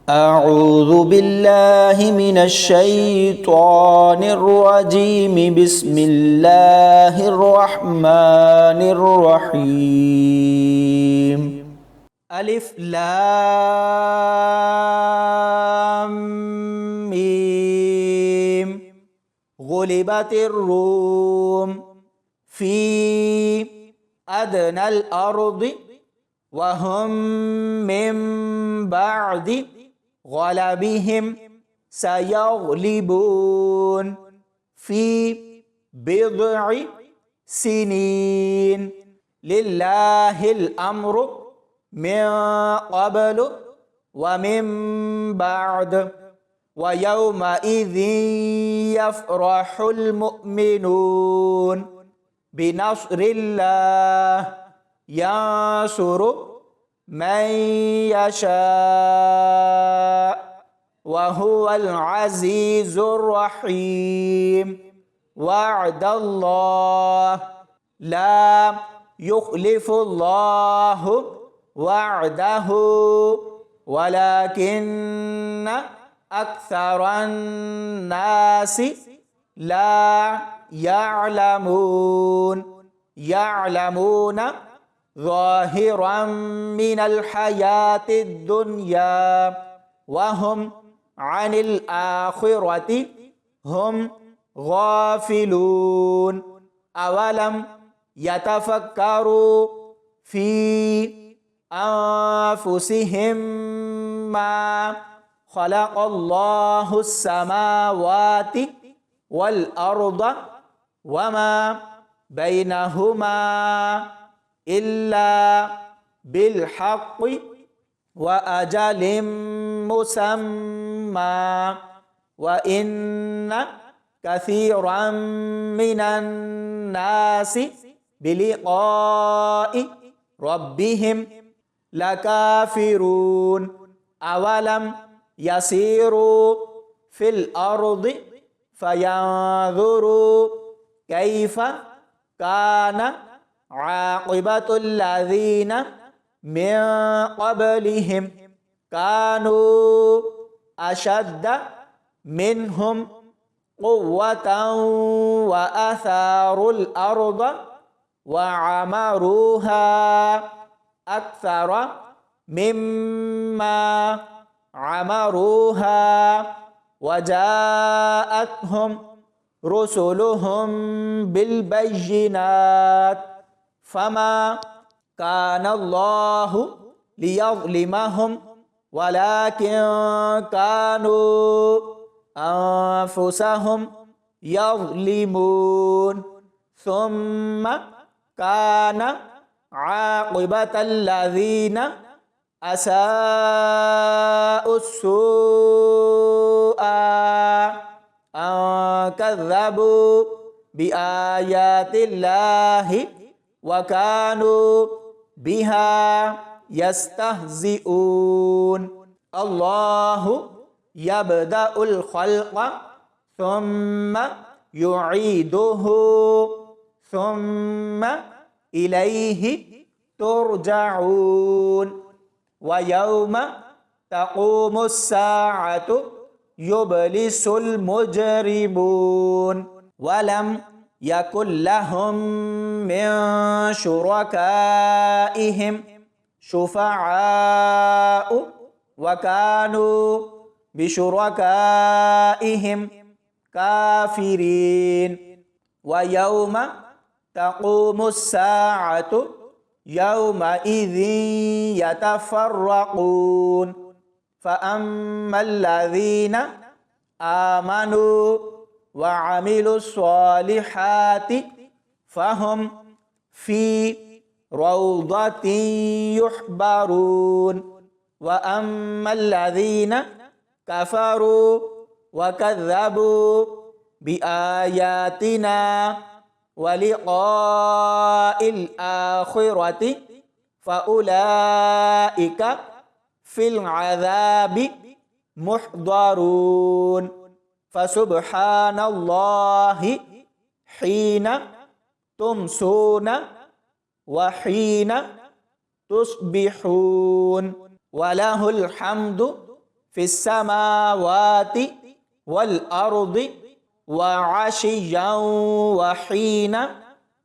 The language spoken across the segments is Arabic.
أعوذ بالله من الشيطان الرجيم بسم الله الرحمن الرحيم ألف لام ميم غلبت الروم في أدنى الأرض وهم من بعد غلبهم سيغلبون في بضع سنين لله الأمر من قبل ومن بعد ويومئذ يفرح المؤمنون بنصر الله ينصر من يشاء وهو العزيز الرحيم وعد الله لا يخلف الله وعده ولكن أكثر الناس لا يعلمون ظاهرا من الحياة الدنيا وهم عن الآخرة هم غافلون أولم يتفكروا في أنفسهم ما خلق الله السماوات والأرض وما بينهما إلا بالحق وأجل مسمى وإن كثيرا من الناس بلقاء ربهم لكافرون أولم يسيروا في الأرض فينظروا كيف كان عاقبة الذين من قبلهم كانوا أشد منهم قوة وأثاروا الأرض وعمروها أكثر مما عمروها وجاءتهم رسلهم بالبينات فما كان الله ليظلمهم ولكن كانوا أنفسهم يظلمون ثم كان عاقبة الذين أساءوا السوء أن كذبوا بآيات الله وكانوا بها يستهزئون الله يبدأ الخلق ثم يعيده ثم إليه ترجعون ويوم تقوم الساعة يبلس المجرمون ولم يكن لهم من شركائهم شفعاء وكانوا بشركائهم كافرين ويوم تقوم الساعة يومئذ يتفرقون فأما الذين آمنوا وعملوا الصالحات فهم في روضة يحبرون وأما الذين كفروا وكذبوا بآياتنا ولقاء الآخرة فأولئك في العذاب محضرون فسبحان الله حين تمسون وحين تصبحون وله الحمد في السماوات والأرض وعشيا وحين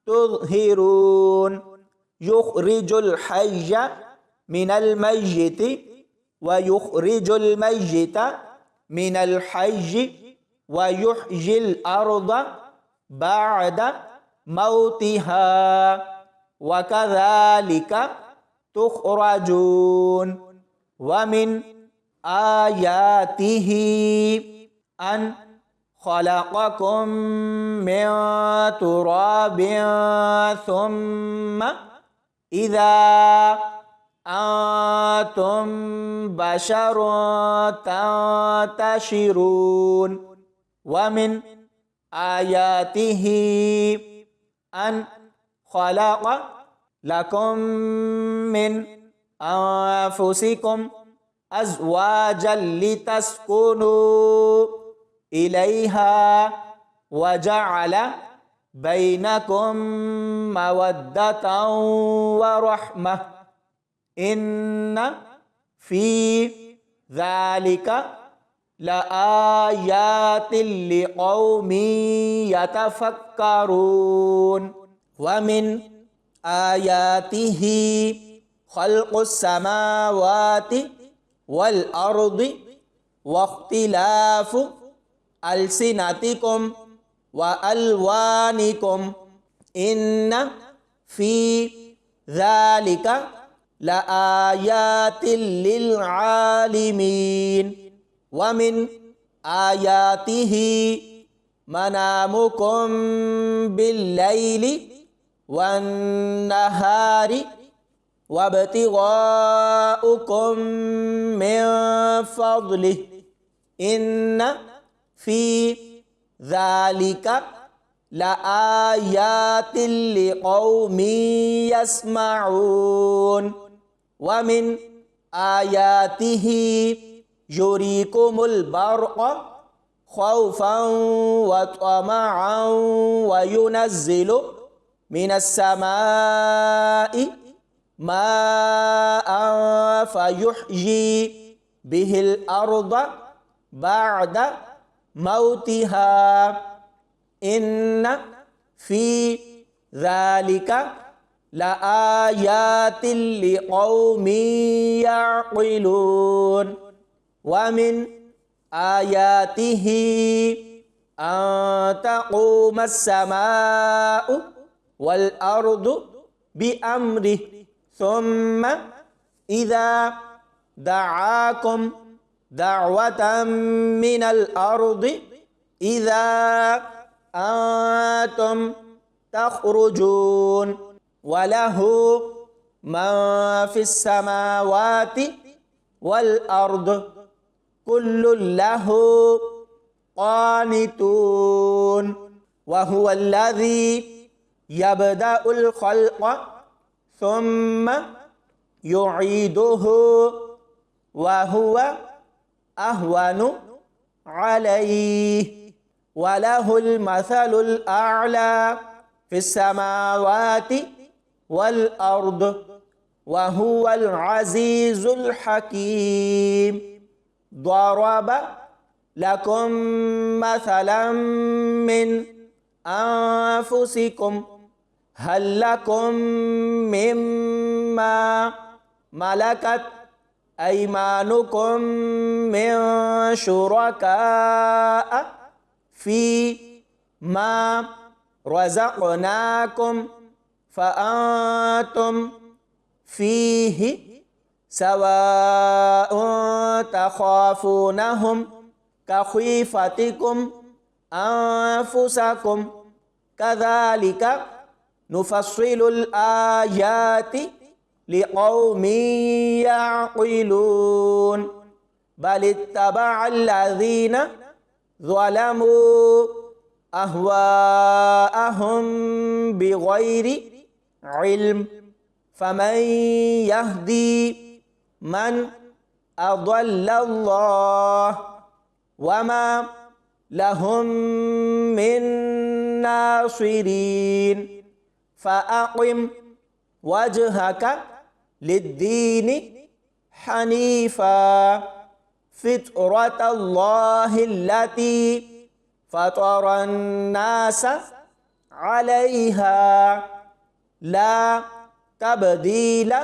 تظهرون يخرج الحي من الميت ويخرج الميت من الحي ويحيي الأرض بعد موتها وكذلك تخرجون ومن آياته أن خلقكم من تراب ثم إذا أنتم بشر تنتشرون ومن آياته أن خلق لكم من أنفسكم أزواجا لتسكنوا إليها وجعل بينكم مودة ورحمة إن في ذلك لآيات لقوم يتفكرون ومن آياته خلق السماوات والأرض واختلاف ألسنتكم وألوانكم إن في ذلك لآيات للعالمين ومن آياته منامكم بالليل والنهار وابتغاؤكم من فضله إن في ذلك لآيات لقوم يسمعون ومن آياته يريكم البرق خوفا وطمعا وينزل من السماء ماء فيحيي به الأرض بعد موتها إن في ذلك لآيات لقوم يعقلون ومن آياته أن تقوم السماء والأرض بأمره ثم إذا دعاكم دعوة من الأرض إذا أنتم تخرجون وله من في السماوات والأرض كل له قانتون وهو الذي يبدأ الخلق ثم يعيده وهو أهون عليه وله المثل الأعلى في السماوات والأرض وهو العزيز الحكيم ضرب لكم مثلا من أنفسكم هل لكم مما ملكت أيمانكم من شركاء فيما رزقناكم فأنتم فيه سواء تخافونهم كخيفتكم أنفسكم كذلك نفصل الآيات لقوم يعقلون بل اتبع الذين ظلموا أهواءهم بغير علم فمن يهدي من أضل الله وما لهم من ناصرين فأقم وجهك للدين حنيفا فطرة الله التي فطر الناس عليها لا تبديل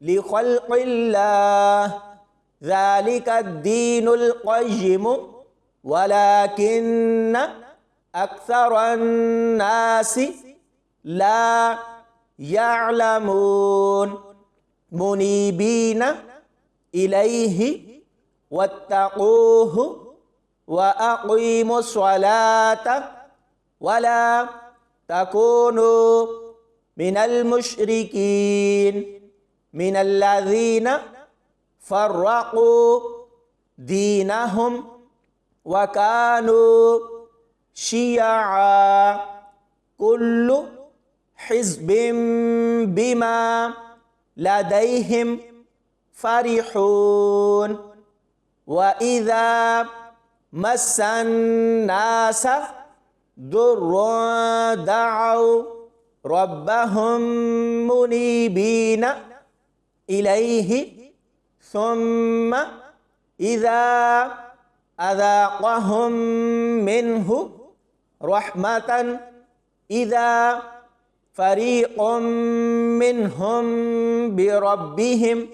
لخلق الله ذلك الدين القيم ولكن أكثر الناس لا يعلمون منيبين إليه واتقوه وأقيموا الصلاة ولا تكونوا من المشركين من الذين فرقوا دينهم وكانوا شيعا كل حزب بما لديهم فرحون وإذا مس الناس ضر دعوا ربهم منيبين إليه ثم إذا أذاقهم منه رحمة إذا فريق منهم بربهم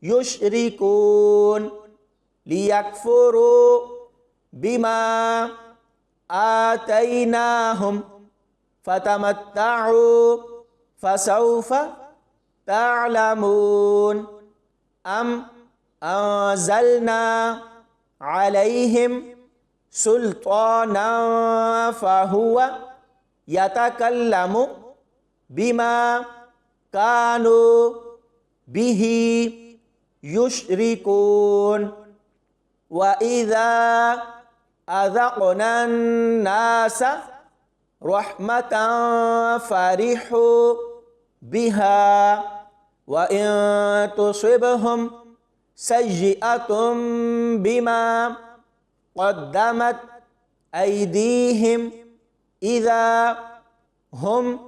يشركون ليكفروا بما آتيناهم فتمتعوا فسوف تعلمون أم أنزلنا عليهم سلطانا فهو يتكلم بما كانوا به يشركون وإذا أذقنا الناس رحمة فرحوا بها وإن تصبهم سيئة بما قدمت أيديهم إذا هم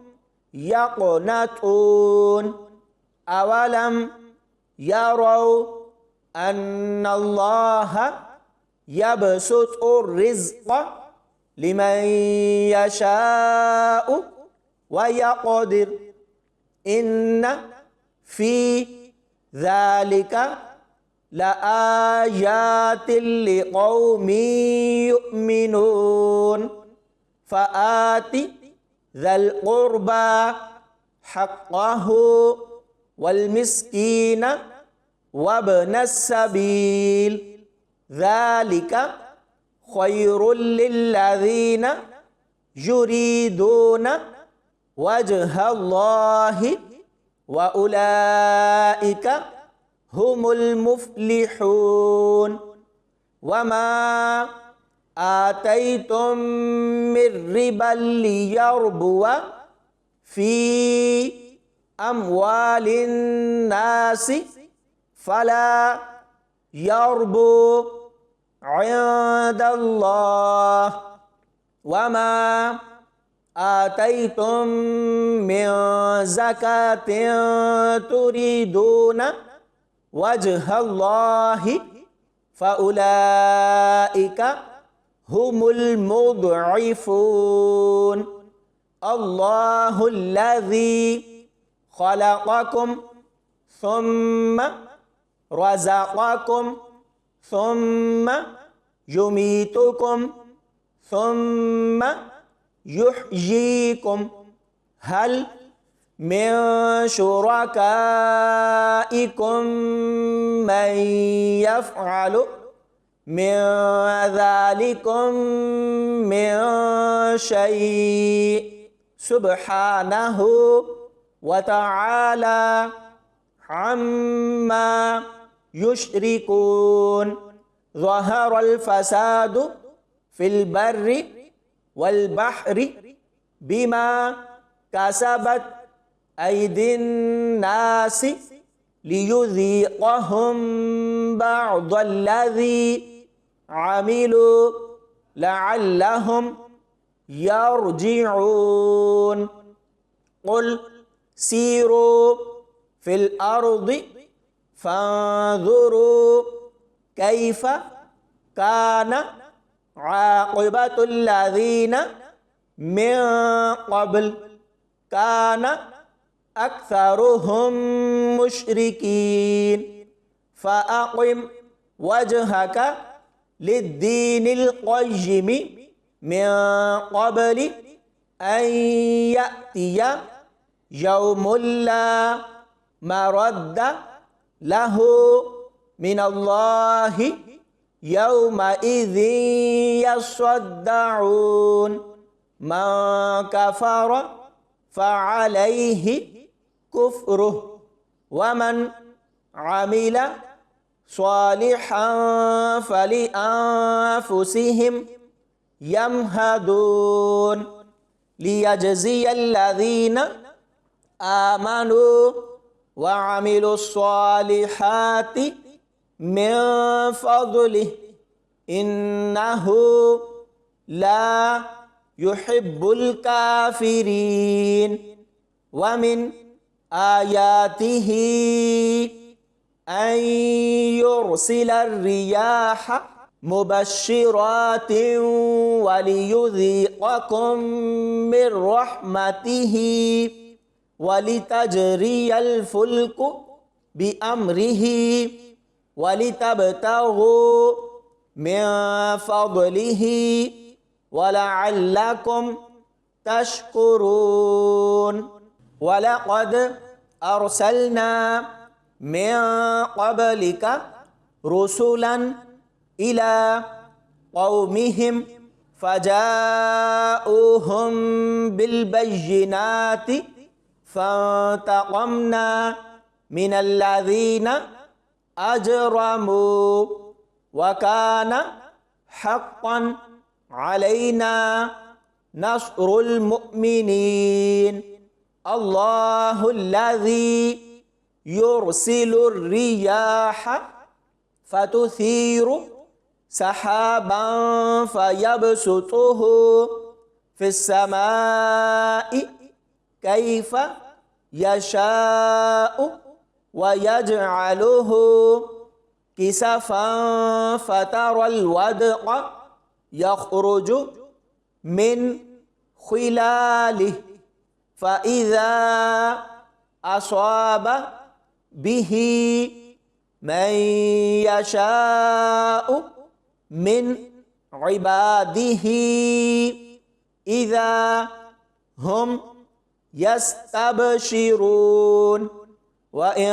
يقنطون أولم يروا أن الله يبسط الرزق لمن يشاء ويقدر إن في ذلك لآيات لقوم يؤمنون فآت ذا القربى حقه والمسكين وابن السبيل ذلك خير للذين يريدون وجه الله وأولئك هم المفلحون وما آتيتم من ربا ليربو في أموال الناس فلا يربو عند الله وما آتيتم من زكاة تريدون وجه الله فأولئك هم المضعفون الله الذي خلقكم ثم رزقكم ثم يميتكم ثم يحييكم هل من شركائكم من يفعل من ذلكم من شيء سبحانه وتعالى عما يشركون ظهر الفساد في البر والبحر بما كسبت أيدي الناس ليذيقهم بعض الذي عملوا لعلهم يرجعون قل سيروا في الأرض فانظروا كيف كان عاقبة الذين من قبل كان أكثرهم مشركين فأقم وجهك للدين القيم من قبل أن يأتي يوم لا مرد له من الله يومئذ يصدعون من كفر فعليه كفره ومن عمل صالحا فلأنفسهم يمهدون ليجزي الذين آمنوا وعملوا الصالحات من فضله إنه لا يحب الكافرين ومن آياته أن يرسل الرياح مبشرات وليذيقكم من رحمته ولتجري الفلك بأمره ولتبتغوا من فضله ولعلكم تشكرون ولقد أرسلنا من قبلك رسلا إلى قومهم فجاءوهم بالبينات فانتقمنا من الذين أجرموا وكان حقا علينا نصر المؤمنين الله الذي يرسل الرياح فتثير سحابا فيبسطه في السماء كيف يشاء ويجعله كسفا فترى الودق يخرج من خلاله فإذا أصاب به من يشاء من عباده إذا هم يستبشرون وإن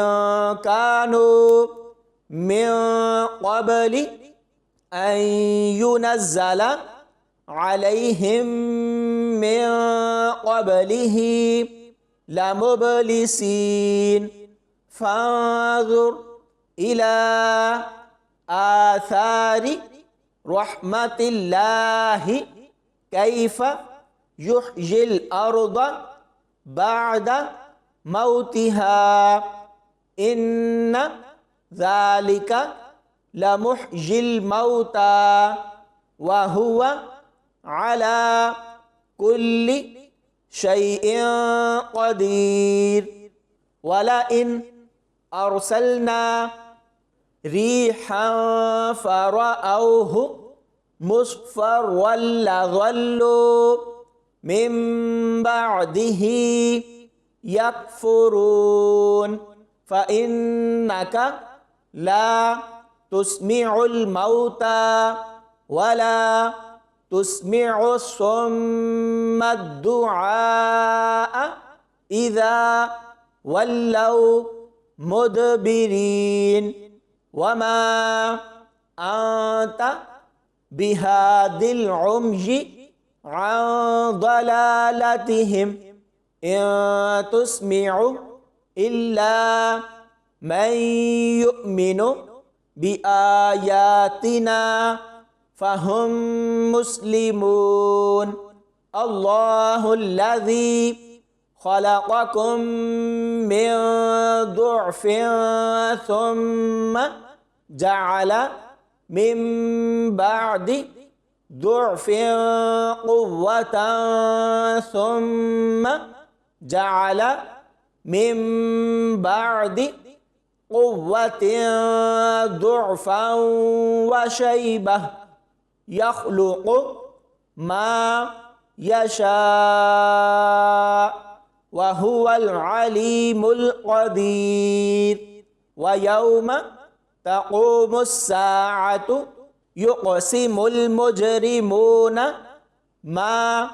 كانوا من قبل أن ينزل عليهم من قبله لمبلسين فانظر إلى آثار رحمة الله كيف يحيي الأرض بعد موتها إن ذلك لمحيي الموتى وهو على كل شيء قدير ولئن أرسلنا ريحا فرأوه مصفرا لظلوا من بعده يكفرون فإنك لا تسمع الموتى ولا تسمع الصم الدعاء إذا ولوا مدبرين وما أنت بهاد العمي عن ضلالتهم إن تسمع إلا من يؤمن بآياتنا فهم مسلمون الله الذي خلقكم من ضعف ثم جعل من بعد ضعف قوة ثم جعل من بعد قوة ضعفا وشيبة يخلق ما يشاء وهو العليم القدير ويوم تقوم الساعة يقسم المجرمون ما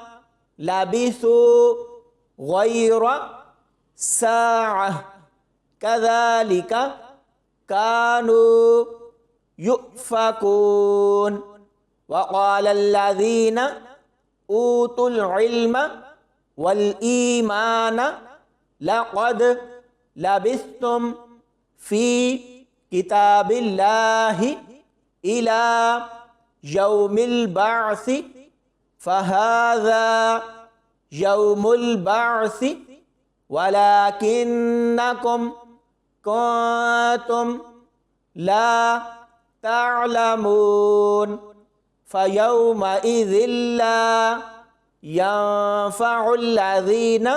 لبثوا غير ساعة كذلك كانوا يؤفكون وقال الذين أوتوا العلم والإيمان لقد لبثتم في كتاب الله إلى يوم البعث فهذا يوم البعث ولكنكم كنتم لا تعلمون فيومئذ لا ينفع الذين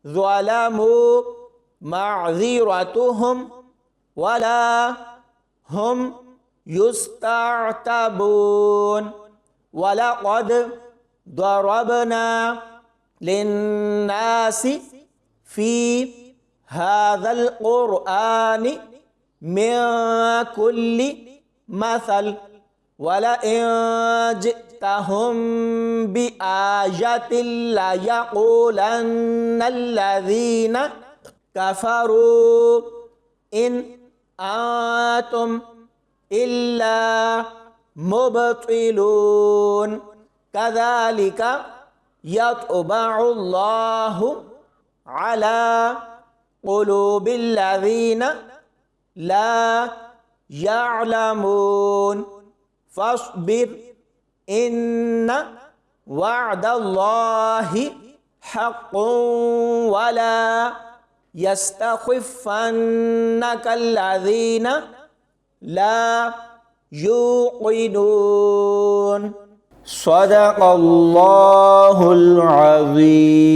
ظلموا معذرتهم ولا هم يستعتبون ولقد ضربنا للناس في هذا القرآن من كل مثل ولئن جئتهم بآية ليقولن الذين كفروا إن أنتم إلا مبطلون كذلك يطبع الله على قلوب الذين لا يعلمون فاصبر إن وعد الله حق ولا يستخفنك الذين لا يوقنون صدق الله العظيم.